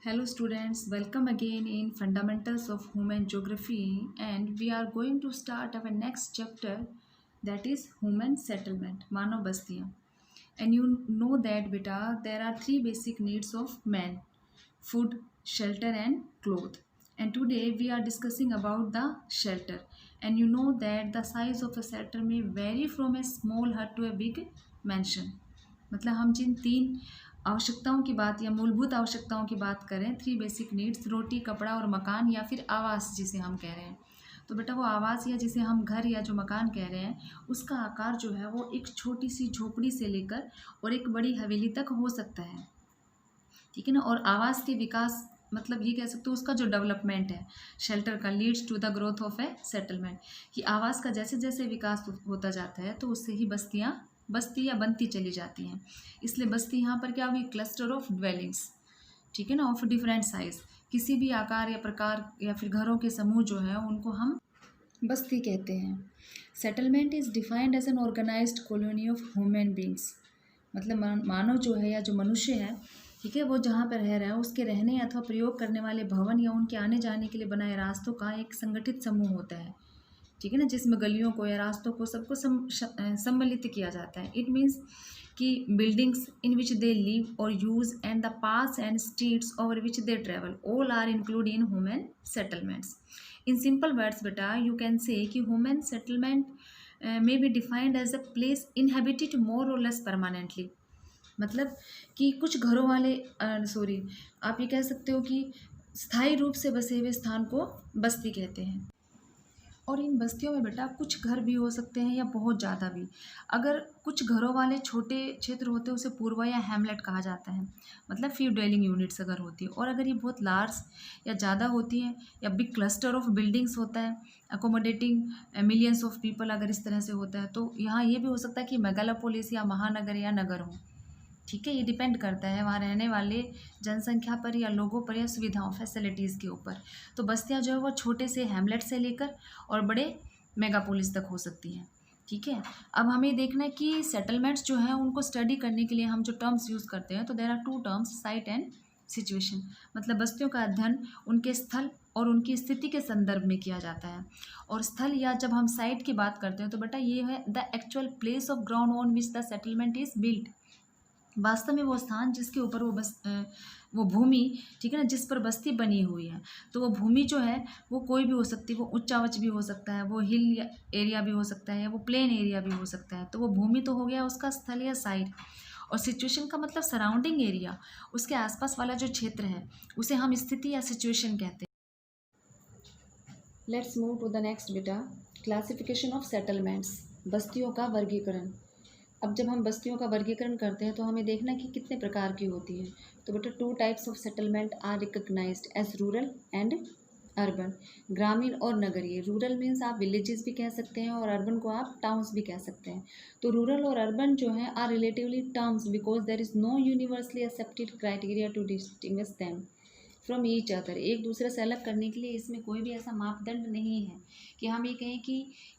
Hello students, welcome again in Fundamentals of Human Geography, and we are going to start our next chapter, that is Human Settlement, Manav Bastiyan. And you know that beta, there are three basic needs of man: food, shelter and cloth. And today we are discussing about the shelter. And you know that the size of a shelter may vary from a small hut to a big mansion. मतलब हम जिन तीन आवश्यकताओं की बात या मूलभूत आवश्यकताओं की बात करें, थ्री बेसिक नीड्स, रोटी, कपड़ा और मकान या फिर आवास जिसे हम कह रहे हैं, तो बेटा वो आवास या जिसे हम घर या जो मकान कह रहे हैं, उसका आकार जो है वो एक छोटी सी झोपड़ी से लेकर और एक बड़ी हवेली तक हो सकता है। ठीक है ना। और आवास के विकास मतलब ये कह सकते हो उसका जो डेवलपमेंट है शेल्टर का leads to the growth of a settlement, कि आवास का जैसे जैसे विकास होता जाता है तो उससे ही बस्ती या बनती चली जाती हैं। इसलिए बस्ती यहाँ पर क्या हुई, क्लस्टर ऑफ ड्वेलिंग्स, ठीक है ना, ऑफ डिफरेंट साइज। किसी भी आकार या प्रकार या फिर घरों के समूह जो है उनको हम बस्ती कहते हैं। Settlement is defined as an organised colony of human beings, मतलब मानव जो है या जो मनुष्य है, ठीक है, वो जहाँ पर रह रहा है उसके रहने अथवा प्रयोग करने वाले भवन या उनके आने जाने के लिए बनाए रास्तों का एक संगठित समूह होता है। ठीक है ना, जिसमें गलियों को या रास्तों को सबको सम्मिलित किया जाता है। इट मीन्स कि buildings in which they live और use and the paths and streets over which they travel all are include in human settlements. In simple words बेटा यू कैन से कि human settlement may be defined as a place inhabited more or less permanently, मतलब कि कुछ घरों वाले आप ये कह सकते हो कि स्थायी रूप से बसे हुए स्थान को बस्ती कहते हैं। और इन बस्तियों में बेटा कुछ घर भी हो सकते हैं या बहुत ज़्यादा भी। अगर कुछ घरों वाले छोटे क्षेत्र होते हैं उसे पूर्वा या हैमलेट कहा जाता है, मतलब फ्यू डेलिंग यूनिट्स अगर होती है। और अगर ये बहुत लार्ज या ज़्यादा होती हैं या बिग क्लस्टर ऑफ बिल्डिंग्स होता है अकोमोडेटिंग मिलियंस ऑफ पीपल, अगर इस तरह से होता है तो यहाँ ये भी हो सकता है कि मेगालोपोलिस या महानगर या नगर हो। ठीक है, ये डिपेंड करता है वहाँ रहने वाले जनसंख्या पर या लोगों पर या सुविधाओं फैसिलिटीज़ के ऊपर। तो बस्तियाँ जो है वो छोटे से हैमलेट से लेकर और बड़े मेगापोलिस तक हो सकती हैं। ठीक है, अब हमें देखना है कि सेटलमेंट्स जो हैं उनको स्टडी करने के लिए हम जो टर्म्स यूज़ करते हैं, तो there are two terms, site and situation. मतलब बस्तियों का अध्ययन उनके स्थल और उनकी स्थिति के संदर्भ में किया जाता है। और स्थल या जब हम साइट की बात करते हैं तो बेटा ये है the actual place of ground on which the settlement is built, वास्तव में वो स्थान जिसके ऊपर वो भूमि, ठीक है ना, जिस पर बस्ती बनी हुई है। तो वो भूमि जो है वो कोई भी हो सकती है, वो उच्चावच भी हो सकता है, वो हिल एरिया भी हो सकता है, या वो प्लेन एरिया भी हो सकता है। तो वो भूमि तो हो गया उसका स्थल या साइट। और सिचुएशन का मतलब सराउंडिंग एरिया, उसके आसपास वाला जो क्षेत्र है उसे हम स्थिति या सिचुएशन कहते हैं। Let's move to the next बेटा, क्लासिफिकेशन ऑफ सेटलमेंट्स, बस्तियों का वर्गीकरण। अब जब हम बस्तियों का वर्गीकरण करते हैं तो हमें देखना कि कितने प्रकार की होती है। तो बेटा two types of settlement are recognized as rural and urban, ग्रामीण और नगरीय। रूरल मीन्स आप विलेजेस भी कह सकते हैं और अर्बन को आप टाउन्स भी कह सकते हैं। तो रूरल और अर्बन जो है are relatively terms because there is no universally accepted criteria to distinguish them from each other. एक दूसरे से अलग करने के लिए इसमें कोई भी ऐसा मापदंड नहीं है कि हम ये कहें कि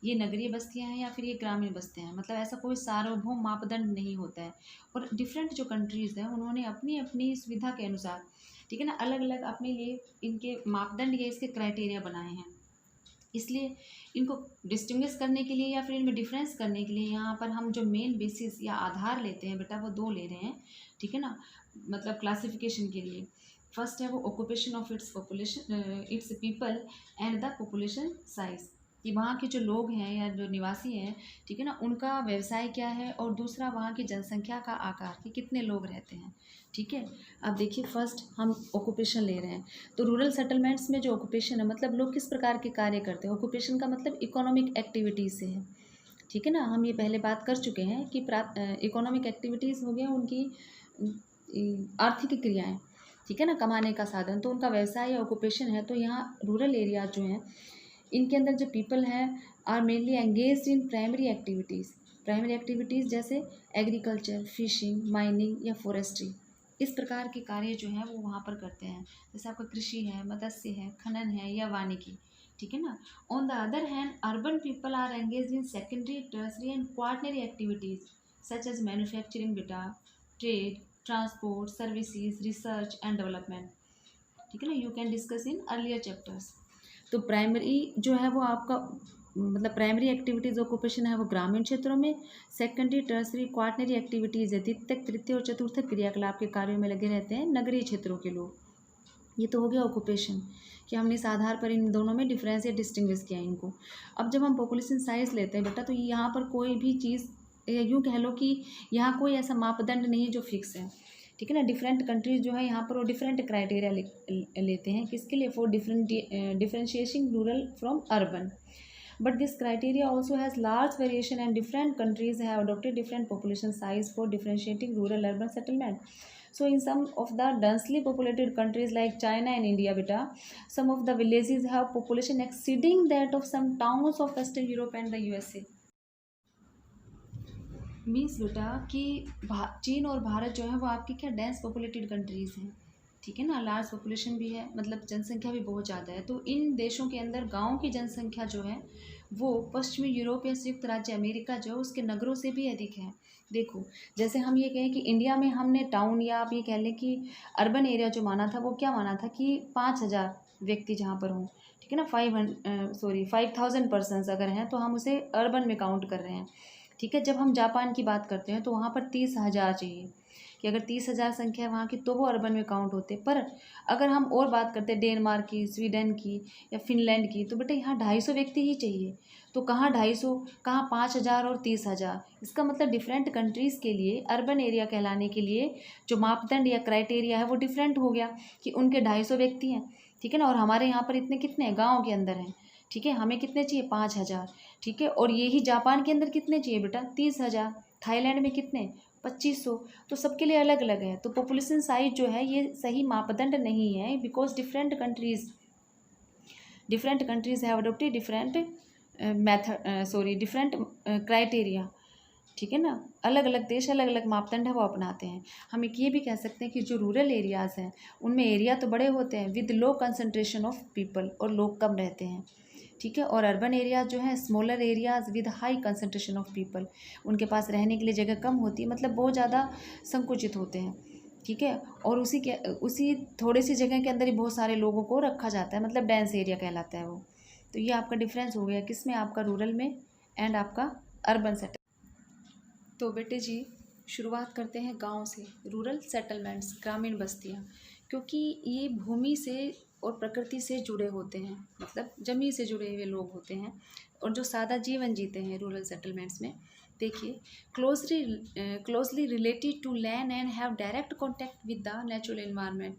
ये नगरीय बस्तियां हैं या फिर ये ग्रामीण बस्तियां हैं, मतलब ऐसा कोई सार्वभौम मापदंड नहीं होता है। और डिफरेंट जो कंट्रीज़ हैं उन्होंने अपनी अपनी सुविधा के अनुसार, ठीक है ना, अलग अलग अपने लिए इनके मापदंड या इसके क्राइटेरिया बनाए हैं। इसलिए इनको डिस्टिंग्विश करने के लिए या फिर इनमें डिफरेंस करने के लिए यहाँ पर हम जो मेन बेसिस या आधार लेते हैं बेटा वो दो ले रहे हैं। ठीक है ना, मतलब क्लासिफिकेशन के लिए फर्स्ट है वो occupation of its population, it's people and the population size, कि वहाँ के जो लोग हैं या जो निवासी हैं, ठीक है ना, उनका व्यवसाय क्या है। और दूसरा वहाँ की जनसंख्या का आकार, कि कितने लोग रहते हैं। ठीक है, अब देखिए फर्स्ट हम ऑक्यूपेशन ले रहे हैं। तो रूरल सेटलमेंट्स में जो ऑक्यूपेशन है मतलब लोग किस प्रकार के कार्य करते हैं। ऑक्यूपेशन का मतलब इकोनॉमिक एक्टिविटीज़ से है। ठीक है ना, हम ये पहले बात कर चुके हैं कि इकोनॉमिक एक्टिविटीज़ हो गया उनकी आर्थिक क्रियाएं, ठीक है ना, कमाने का साधन, तो उनका व्यवसाय या ऑक्यूपेशन है। तो यहाँ रूरल एरिया जो हैं इनके अंदर जो पीपल हैं are mainly engaged in primary activities जैसे एग्रीकल्चर, फिशिंग, माइनिंग या फॉरेस्ट्री। इस प्रकार के कार्य जो हैं वो वहाँ पर करते हैं, जैसे आपका कृषि है, मत्स्य है, खनन है या वानिकी। ठीक है ना। On the other hand urban people are engage in secondary, tertiary and quaternary activities such as manufacturing बेटा, trade, transport, services, research and development. ठीक है ना, you can discuss in earlier chapters. तो प्राइमरी जो है वो आपका मतलब प्राइमरी एक्टिविटीज़ ऑक्यूपेशन है वो ग्रामीण क्षेत्रों में, सेकेंडरी टर्सरी क्वार्टनरी एक्टिविटीज़ है द्वितीयक तृतीय और चतुर्थ क्रियाकलाप के कार्यों में लगे रहते हैं नगरीय क्षेत्रों के लोग। ये तो हो गया ऑक्यूपेशन कि हमने इस आधार पर इन दोनों में डिफरेंस या डिस्टिंग्विश किया इनको। अब जब हम पॉपुलेशन साइज लेते हैं बेटा, तो यहाँ पर कोई भी चीज़ यूँ कह लो कि यहाँ कोई ऐसा मापदंड नहीं है जो फिक्स है, ठीक है ना। डिफरेंट कंट्रीज जो है यहाँ पर वो डिफरेंट क्राइटेरिया लेते हैं, किसके लिए, for differentiating rural from urban. But this criteria also has large variation and different countries have adopted different population size for differentiating rural urban settlement. So in some of the densely populated countries like China and India beta, some of the villages have population exceeding that of some towns of Western Europe and the USA. Means बेटा कि चीन और भारत जो है वो आपकी क्या dense populated countries हैं, ठीक है ना, लार्ज पॉपुलेशन भी है, मतलब जनसंख्या भी बहुत ज़्यादा है। तो इन देशों के अंदर गाँव की जनसंख्या जो है वो पश्चिमी यूरोप या संयुक्त राज्य अमेरिका जो है उसके नगरों से भी अधिक है। देखो जैसे हम ये कहें कि इंडिया में हमने टाउन या आप ये कह लें कि अर्बन एरिया जो माना था वो क्या माना था कि 5,000 व्यक्ति जहाँ पर हों, ठीक है ना, 5,000 पर्सनस अगर हैं तो हम उसे अर्बन में काउंट कर रहे हैं, ठीक है। जब हम जापान की बात करते हैं तो वहाँ पर 30,000 चाहिए कि अगर 30,000 संख्या है वहाँ की तो वो अर्बन में काउंट होते। पर अगर हम और बात करते हैं डेनमार्क की, स्वीडन की या फिनलैंड की, तो बेटा यहाँ 250 व्यक्ति ही चाहिए। तो कहाँ 250, कहाँ 5,000 और 30,000। इसका मतलब डिफरेंट कंट्रीज़ के लिए अर्बन एरिया कहलाने के लिए जो मापदंड या क्राइटेरिया है वो डिफरेंट हो गया कि उनके 250 व्यक्ति हैं, ठीक है ना, और हमारे यहाँ पर इतने कितने हैं गाँव के अंदर हैं, ठीक है, हमें कितने चाहिए 5,000, ठीक है। और यही जापान के अंदर कितने चाहिए बेटा 30,000, थाईलैंड में कितने 2,500। तो सबके लिए अलग अलग है। तो पॉपुलेशन साइज जो है ये सही मापदंड नहीं है, because different countries have adopted different different criteria, ठीक है ना। अलग अलग देश अलग अलग मापदंड है वो अपनाते हैं। हम एक ये भी कह सकते हैं कि जो रूरल एरियाज़ हैं उनमें एरिया तो बड़े होते हैं with low concentration of people, और लोग कम रहते हैं, ठीक है। और अर्बन एरियाज़ जो हैं smaller areas with high concentration of people, उनके पास रहने के लिए जगह कम होती है, मतलब बहुत ज़्यादा संकुचित होते हैं, ठीक है। और उसी थोड़ी सी जगह के अंदर ही बहुत सारे लोगों को रखा जाता है, मतलब डेंस एरिया कहलाता है वो। तो ये आपका डिफरेंस हो गया किसमें, आपका रूरल में एंड आपका अर्बन सेटल। तो बेटे जी शुरुआत करते हैं गांव से। रूरल सेटलमेंट्स ग्रामीण बस्तियां, क्योंकि ये भूमि से और प्रकृति से जुड़े होते हैं, मतलब ज़मीन से जुड़े हुए लोग होते हैं और जो सादा जीवन जीते हैं रूरल सेटलमेंट्स में। देखिए closely related to land and have direct contact with the natural environment,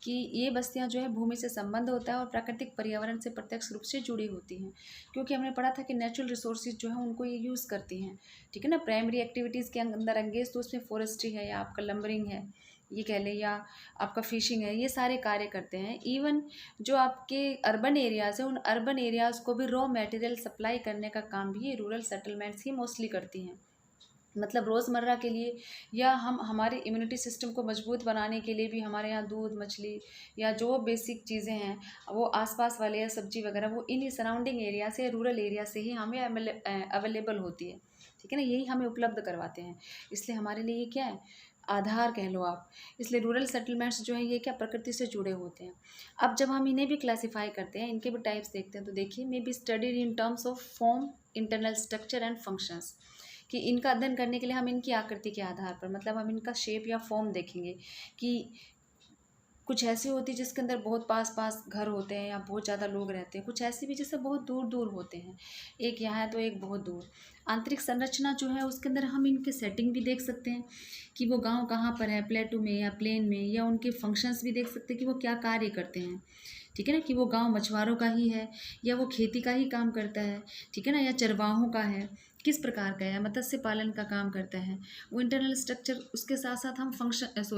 कि ये बस्तियां जो है भूमि से संबंध होता है और प्राकृतिक पर्यावरण से प्रत्यक्ष रूप से जुड़ी होती हैं, क्योंकि हमने पढ़ा था कि नेचुरल रिसोर्सेज जो है उनको ये यूज़ करती हैं, ठीक है ना। प्राइमरी एक्टिविटीज़ के अंदर एंगेज तो उसमें फॉरेस्ट्री है या आपका लंबरिंग है ये कह लें, या आपका फिशिंग है, ये सारे कार्य करते हैं। इवन जो आपके अर्बन एरियाज़ हैं उन अर्बन एरियाज़ को भी रॉ मटेरियल सप्लाई करने का काम भी ये रूरल सेटलमेंट्स ही मोस्टली करती हैं, मतलब रोज़मर्रा के लिए, या हम हमारे इम्यूनिटी सिस्टम को मजबूत बनाने के लिए भी हमारे यहाँ दूध मछली या जो बेसिक चीज़ें हैं वो आसपास वाले या सब्जी वगैरह वो इन सराउंडिंग एरिया से रूरल एरिया से ही हमें अवेलेबल होती है, ठीक है ना, यही हमें उपलब्ध करवाते हैं। इसलिए हमारे लिए ये क्या है, आधार कह लो आप। इसलिए रूरल सेटलमेंट्स जो है ये क्या प्रकृति से जुड़े होते हैं। अब जब हम इन्हें भी क्लासीफाई करते हैं, इनके भी टाइप्स देखते हैं, तो देखिए may be studied in terms of form, internal structure and functions, कि इनका अध्ययन करने के लिए हम इनकी आकृति के आधार पर, मतलब हम इनका शेप या फॉर्म देखेंगे कि कुछ ऐसी होती है जिसके अंदर बहुत पास पास घर होते हैं या बहुत ज़्यादा लोग रहते हैं, कुछ ऐसी भी जिससे बहुत दूर दूर होते हैं, एक यहाँ है तो एक बहुत दूर। आंतरिक संरचना जो है उसके अंदर हम इनके सेटिंग भी देख सकते हैं कि वो गांव कहाँ पर है, प्लेटू में या प्लेन में, या उनके फंक्शंस भी देख सकते हैं कि वो क्या कार्य करते हैं, ठीक है ना, कि वो गांव मछुआरों का ही है या वो खेती का ही काम करता है, ठीक है ना, या चरवाहों का है, किस प्रकार का है, मत्स्य पालन का काम करता है। वो इंटरनल स्ट्रक्चर, उसके साथ साथ हम फंक्शंस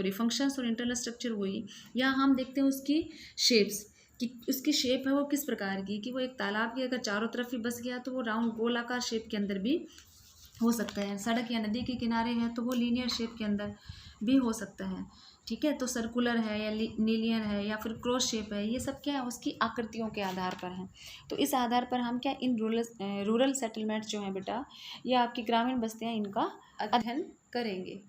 और इंटरनल स्ट्रक्चर वही, या हम देखते हैं उसकी शेप्स कि उसकी शेप है वो किस प्रकार की, कि वो एक तालाब के अगर चारों तरफ ही बस गया तो वो राउंड गोलाकार शेप के अंदर भी हो सकता है, सड़क या नदी के किनारे है तो वो लीनियर शेप के अंदर भी हो सकता है, ठीक है। तो सर्कुलर है या लीनियर है या फिर क्रॉस शेप है, ये सब क्या है उसकी आकृतियों के आधार पर हैं। तो इस आधार पर हम क्या इन रूरल सेटलमेंट्स जो हैं बेटा, या आपकी ग्रामीण बस्तियां, इनका अध्ययन करेंगे।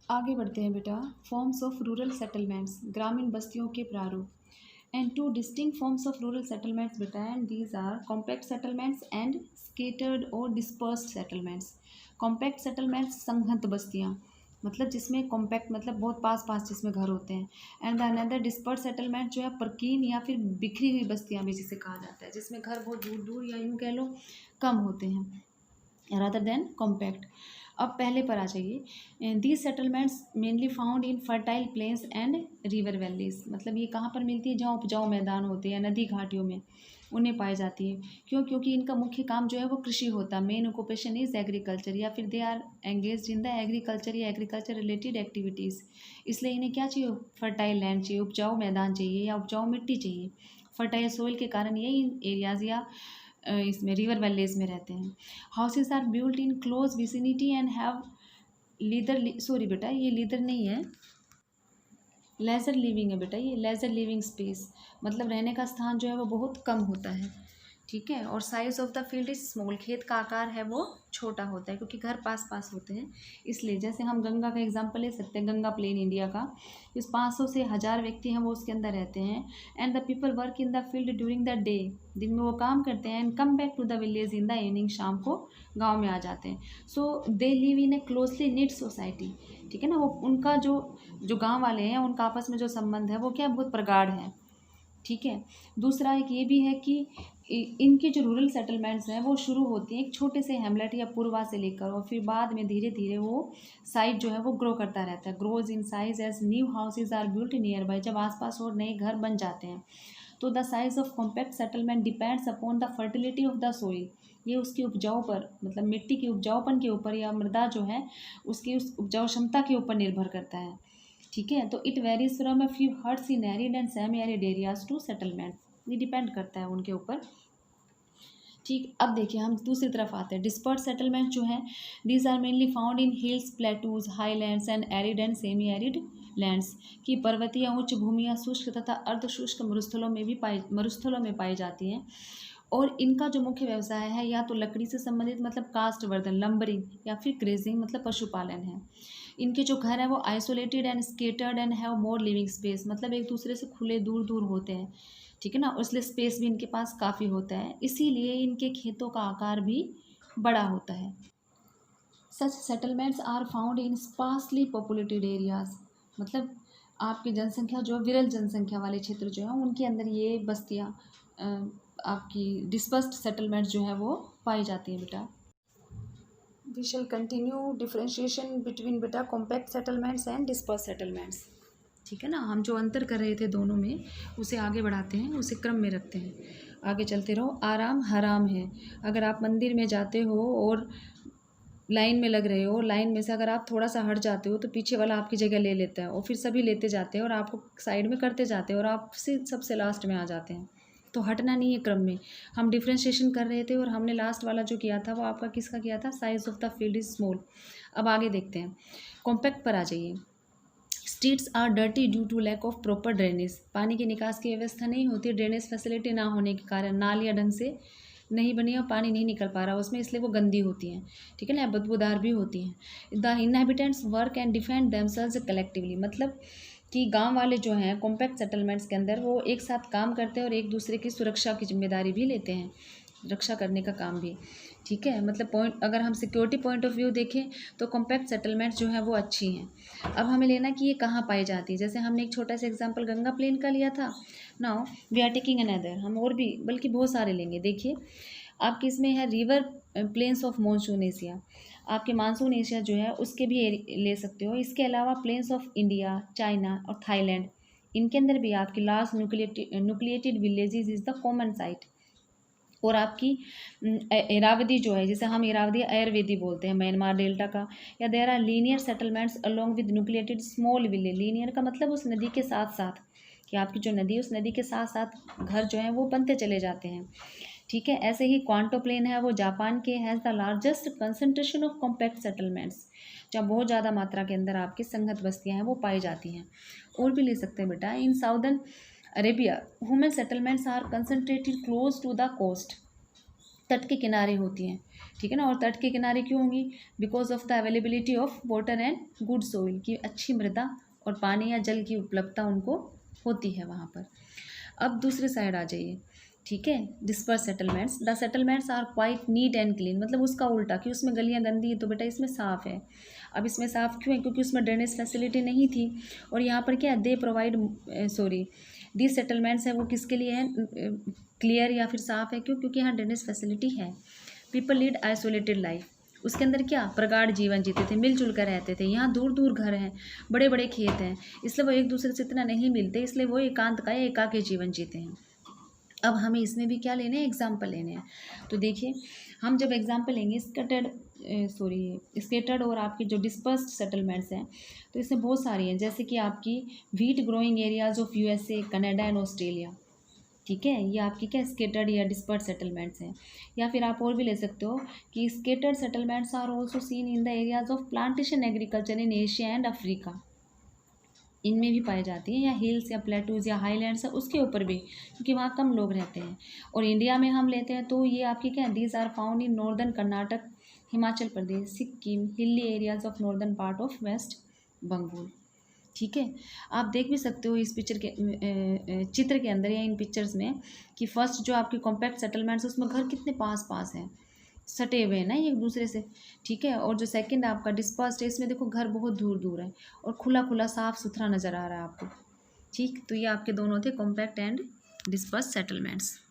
आगे बढ़ते हैं बेटा। फॉर्म्स ऑफ रूरल सेटलमेंट्स, ग्रामीण बस्तियों के प्रारूप। And two distinct forms of rural settlements बेटा, and these are compact settlements and scattered or dispersed settlements. Compact settlements संघत बस्तियाँ, मतलब जिसमें कॉम्पैक्ट मतलब बहुत पास पास जिसमें घर होते हैं। And the another disperse settlement जो है परकीन या फिर बिखरी हुई बस्तियाँ भी जिसे कहा जाता है, जिसमें घर बहुत दूर दूर या यूँ कह लो कम होते हैं रादर देन कॉम्पैक्ट। अब पहले पर आ जाइए। These settlements mainly found in fertile plains and river valleys, मतलब ये कहाँ पर मिलती है, जहाँ उपजाऊ मैदान होते हैं, नदी घाटियों में उन्हें पाई जाती है। क्यों? क्योंकि इनका मुख्य काम जो है वो कृषि होता है। मेन ऑक्यूपेशन इज एग्रीकल्चर, या फिर they are engage in the agriculture या एग्रीकल्चर रिलेटेड एक्टिविटीज़। इसलिए इन्हें क्या चाहिए, फर्टाइल लैंड चाहिए, उपजाऊ मैदान चाहिए या उपजाऊ मिट्टी चाहिए। फर्टाइल सोइल के कारण ये इन एरियाज या इसमें रिवर वैलीज में रहते हैं। Houses are built in close vicinity and have leather, sorry बेटा ये लीदर नहीं है, लेजर लिविंग है बेटा, ये लेजर लिविंग स्पेस, मतलब रहने का स्थान जो है वो बहुत कम होता है। ठीक है। और size of the field is small, खेत का आकार है वो छोटा होता है क्योंकि घर पास पास होते हैं इसलिए। जैसे हम गंगा का एग्जांपल ले सकते हैं, गंगा प्लेन इंडिया का, इस 500 से 1000 व्यक्ति हैं वो उसके अंदर रहते हैं। And the people work in the field during the day, दिन में वो काम करते हैं, and come back to the village in the evening, शाम को गाँव में आ जाते हैं। So they live in a closely knit society. ठीक है ना, वो उनका जो जो गाँव वाले हैं उनका आपस में जो संबंध है वो क्या बहुत प्रगाढ़ है। ठीक है। दूसरा एक ये भी है कि इनके जो रूरल सेटलमेंट्स हैं वो शुरू होती हैं एक छोटे से हैमलेट या पूर्वा से लेकर, और फिर बाद में धीरे धीरे वो साइज जो है वो ग्रो करता रहता है। Grows in size as new houses are built nearby, जब आसपास और नए घर बन जाते हैं। तो the size of compact settlement depends upon the fertility of the soil, ये उसकी उपजाऊ पर, मतलब मिट्टी के उपजाऊपन के ऊपर या मृदा जो है उसकी उस उपजाऊ क्षमता के ऊपर निर्भर करता है। ठीक है। तो it varies from a few huts in arid and semi arid areas to settlement, ये डिपेंड करता है उनके ऊपर। ठीक। अब देखिए हम दूसरी तरफ आते हैं। डिस्पर्स सेटलमेंट जो है, these are mainly found in hills, plateaus, highlands and arid and semi arid lands, की पर्वतीय उच्च भूमियाँ शुष्क तथा अर्धशुष्क मरुस्थलों में पाई जाती हैं। और इनका जो मुख्य व्यवसाय है या तो लकड़ी से संबंधित मतलब काष्ठवर्धन लंबरिंग, या फिर ग्रेजिंग मतलब पशुपालन है। इनके जो घर है वो isolated and scattered and have more living space, मतलब एक दूसरे से खुले दूर दूर होते हैं। ठीक है ना, और इसलिए स्पेस भी इनके पास काफ़ी होता है, इसीलिए इनके खेतों का आकार भी बड़ा होता है। Such settlements are found in sparsely populated areas, मतलब आपकी जनसंख्या जो विरल जनसंख्या वाले क्षेत्र जो है उनके अंदर ये बस्तियाँ आपकी डिस्पर्स्ड सेटलमेंट्स जो है वो पाई जाती हैं बेटा। We shall continue differentiation between बेटा compact settlements and disperse settlements. ठीक है ना, हम जो अंतर कर रहे थे दोनों में उसे आगे बढ़ाते हैं, उसे क्रम में रखते हैं, आगे चलते रहो। आराम हराम है, अगर आप मंदिर में जाते हो और लाइन में लग रहे हो, लाइन में से अगर आप थोड़ा सा हट जाते हो तो पीछे वाला आपकी जगह ले लेता है, और फिर सभी लेते जाते हैं और आपको साइड में करते जाते हैं और आप सबसे लास्ट में आ जाते हैं। तो हटना नहीं है क्रम में। हम डिफ्रेंशिएशन कर रहे थे और हमने लास्ट वाला जो किया था वो आपका किसका किया था, size of the field is small. अब आगे देखते हैं, कॉम्पैक्ट पर आ जाइए। Streets are dirty due to lack of proper drainage, पानी की निकास की व्यवस्था नहीं होती, ड्रेनेज फैसिलिटी ना होने के कारण नालियाँ ढंग से नहीं बनी और पानी नहीं निकल पा रहा उसमें, इसलिए वो गंदी होती हैं। ठीक है ना, बदबूदार भी होती हैं। The inhabitants work and defend themselves collectively, मतलब कि गांव वाले जो हैं कॉम्पैक्ट सेटलमेंट्स के अंदर वो एक साथ काम करते हैं और एक दूसरे की सुरक्षा की जिम्मेदारी भी लेते हैं, रक्षा करने का काम भी। ठीक है, मतलब पॉइंट अगर हम सिक्योरिटी पॉइंट ऑफ व्यू देखें तो कॉम्पैक्ट सेटलमेंट जो है वो अच्छी हैं। अब हमें लेना कि ये कहाँ पाई जाती है, जैसे हमने एक छोटा सा एग्जांपल गंगा प्लेन का लिया था। Now we are taking another, हम और भी बल्कि बहुत सारे लेंगे। देखिए आपके इसमें है river plains of monsoon Asia, आपके मानसून एशिया जो है उसके भी ले सकते हो। इसके अलावा प्लेन्स ऑफ इंडिया, चाइना और थाईलैंड, इनके अंदर भी आपकी large nucleated villages is the common site. और आपकी इरावदी जो है, जिसे हम इरावदी आयुर्वेदी बोलते हैं म्यांमार डेल्टा का, या there are linear settlements along with nucleated small village. Linear का मतलब उस नदी के साथ साथ, कि आपकी जो नदी है उस नदी के साथ साथ घर जो हैं वो बनते चले जाते हैं। ठीक है, ऐसे ही क्वांटो प्लेन है वो जापान के, has the largest concentration of compact settlements, जहाँ बहुत ज़्यादा मात्रा के अंदर आपकी संगत बस्तियाँ हैं वो पाई जाती हैं। और भी ले सकते हैं बेटा, in southern Arabia human settlements are concentrated close to the coast, तट के किनारे होती हैं, ठीक है ना। और तट के किनारे क्यों होंगी? Because of the availability of water and good soil, की अच्छी मृदा और पानी या जल की उपलब्धता उनको होती है वहाँ पर। अब दूसरी साइड आ जाइए, ठीक है। Disperse settlements, the settlements are quite neat and clean, मतलब उसका उल्टा कि उसमें गलियाँ गंदी है तो बेटा इसमें साफ़ है। अब इसमें साफ़ क्यों है? क्योंकि उसमें ड्रेनेज फैसिलिटी नहीं थी। और यहाँ पर क्या है, they provide sorry the settlements है वो किसके लिए है? क्लियर या फिर साफ़ है, क्यों? क्योंकि यहाँ ड्रेनेज फैसिलिटी है। पीपल लीड आइसोलेटेड लाइफ, उसके अंदर क्या प्रगाढ़ जीवन जीते थे, मिलजुल कर रहते थे। यहाँ दूर दूर घर हैं, बड़े बड़े खेत हैं, इसलिए वो एक दूसरे से इतना नहीं मिलते, इसलिए वो एकांत का या एकाकी जीवन जीते हैं। अब हमें इसमें भी क्या लेने हैं? एग्जाम्पल लेने हैं। तो देखिए, हम जब एग्जाम्पल लेंगे स्केटर्ड और आपकी जो डिस्पर्स्ड सेटलमेंट्स हैं, तो इसमें बहुत सारी हैं, जैसे कि आपकी wheat growing areas of USA, Canada and Australia, ठीक है। ये आपकी क्या स्केटर्ड या डिस्पर्ड सेटलमेंट्स हैं। या फिर आप और भी ले सकते हो कि scattered settlements are also seen in the areas of plantation agriculture in Asia and Africa, इनमें भी पाई जाती हैं। या हिल्स या प्लेटूज या हाईलैंड्स है उसके ऊपर भी, क्योंकि वहाँ कम लोग रहते हैं। और इंडिया में हम लेते हैं तो ये आपकी क्या, these are found in northern Karnataka, Himachal Pradesh, Sikkim, hilly areas of northern part of West Bengal, ठीक है। आप देख भी सकते हो इस पिक्चर के चित्र के अंदर या इन पिक्चर्स में कि फर्स्ट जो आपकी कॉम्पैक्ट सेटलमेंट्स, उसमें घर कितने पास पास हैं, सटे हुए हैं ना एक दूसरे से, ठीक है। और जो सेकंड आपका डिस्पर्स्ड है, इसमें देखो घर बहुत दूर दूर है और खुला खुला साफ सुथरा नज़र आ रहा है आपको, ठीक। तो ये आपके दोनों थे कॉम्पैक्ट एंड डिस्पर्स्ड सेटलमेंट्स।